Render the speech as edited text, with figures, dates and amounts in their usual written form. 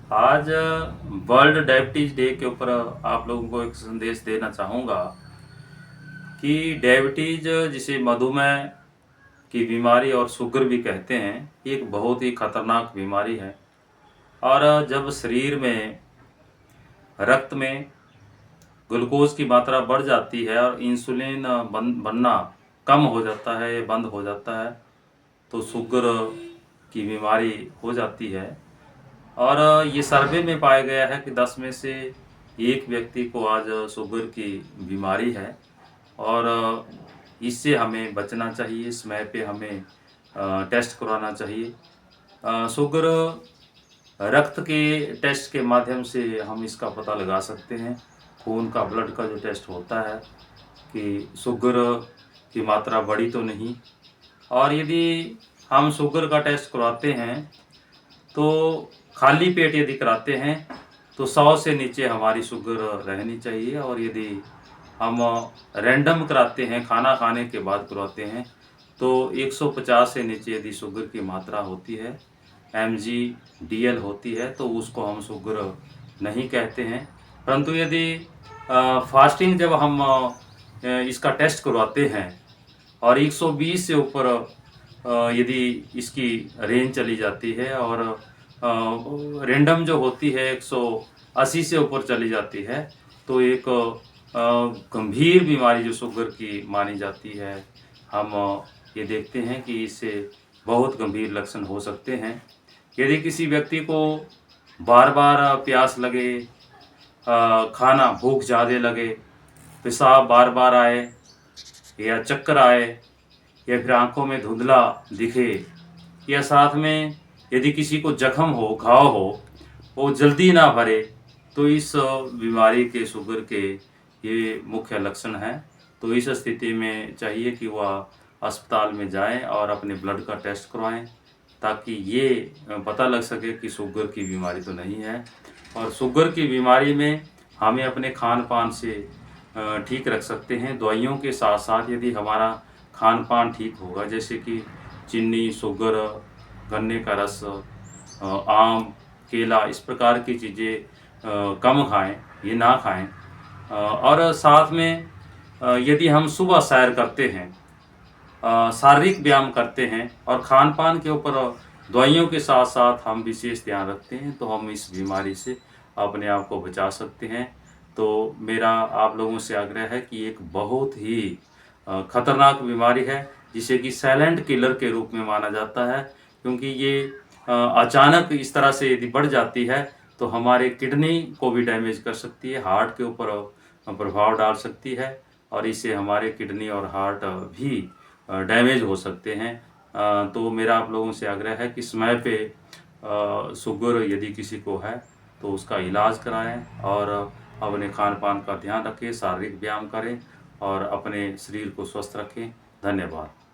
आज world diabetes day के ऊपर आप लोगों को एक संदेश देना चाहूँगा कि डायबिटीज जिसे मधुमेह की बीमारी और शुगर भी कहते हैं, ये एक बहुत ही खतरनाक बीमारी है। और जब शरीर में रक्त में ग्लूकोज की मात्रा बढ़ जाती है और इंसुलिन बनना कम हो जाता है या बंद हो जाता है, तो शुगर की बीमारी हो जाती है। और ये सर्वे में पाया गया है कि 10 में से एक व्यक्ति को आज शुगर की बीमारी है। और इससे हमें बचना चाहिए, समय पे हमें टेस्ट करवाना चाहिए। शुगर रक्त के टेस्ट के माध्यम से हम इसका पता लगा सकते हैं। खून का, ब्लड का जो टेस्ट होता है कि शुगर की मात्रा बढ़ी तो नहीं। और यदि हम शुगर का टेस्ट करवाते हैं तो खाली पेट यदि कराते हैं तो 100 से नीचे हमारी शुगर रहनी चाहिए। और यदि हम रैंडम कराते हैं, खाना खाने के बाद करवाते हैं, तो 150 से नीचे यदि शुगर की मात्रा होती है, mg/dl होती है, तो उसको हम शुगर नहीं कहते हैं। परंतु यदि फास्टिंग जब हम इसका टेस्ट करवाते हैं और 120 से ऊपर यदि इसकी रेंज चली जाती है और रैंडम जो होती है 180 से ऊपर चली जाती है, तो एक गंभीर बीमारी जो शुगर की मानी जाती है। हम ये देखते हैं कि इससे बहुत गंभीर लक्षण हो सकते हैं। यदि किसी व्यक्ति को बार बार प्यास लगे, खाना भूख ज़्यादा लगे, पेशाब बार बार आए या चक्कर आए या फिर आंखों में धुंधला दिखे, या साथ में यदि किसी को जख्म हो, घाव हो, वो जल्दी ना भरे, तो इस बीमारी के, शुगर के ये मुख्य लक्षण हैं। तो इस स्थिति में चाहिए कि वह अस्पताल में जाएं और अपने ब्लड का टेस्ट करवाएं, ताकि ये पता लग सके कि शुगर की बीमारी तो नहीं है। और शुगर की बीमारी में हमें अपने खान पान से ठीक रख सकते हैं। दवाइयों के साथ साथ यदि हमारा खान पान ठीक होगा, जैसे कि चीनी, शुगर, गन्ने का रस, आम, केला, इस प्रकार की चीज़ें कम खाएं, ये ना खाएं। और साथ में यदि हम सुबह सैर करते हैं, शारीरिक व्यायाम करते हैं और खान पान के ऊपर दवाइयों के साथ साथ हम विशेष ध्यान रखते हैं, तो हम इस बीमारी से अपने आप को बचा सकते हैं। तो मेरा आप लोगों से आग्रह है कि एक बहुत ही खतरनाक बीमारी है, जिसे कि साइलेंट किलर के रूप में माना जाता है, क्योंकि ये अचानक इस तरह से यदि बढ़ जाती है तो हमारे किडनी को भी डैमेज कर सकती है, हार्ट के ऊपर प्रभाव डाल सकती है, और इससे हमारे किडनी और हार्ट भी डैमेज हो सकते हैं। तो मेरा आप लोगों से आग्रह है कि समय पे शुगर यदि किसी को है तो उसका इलाज कराएं और अपने खान पान का ध्यान रखें, शारीरिक व्यायाम करें और अपने शरीर को स्वस्थ रखें। धन्यवाद।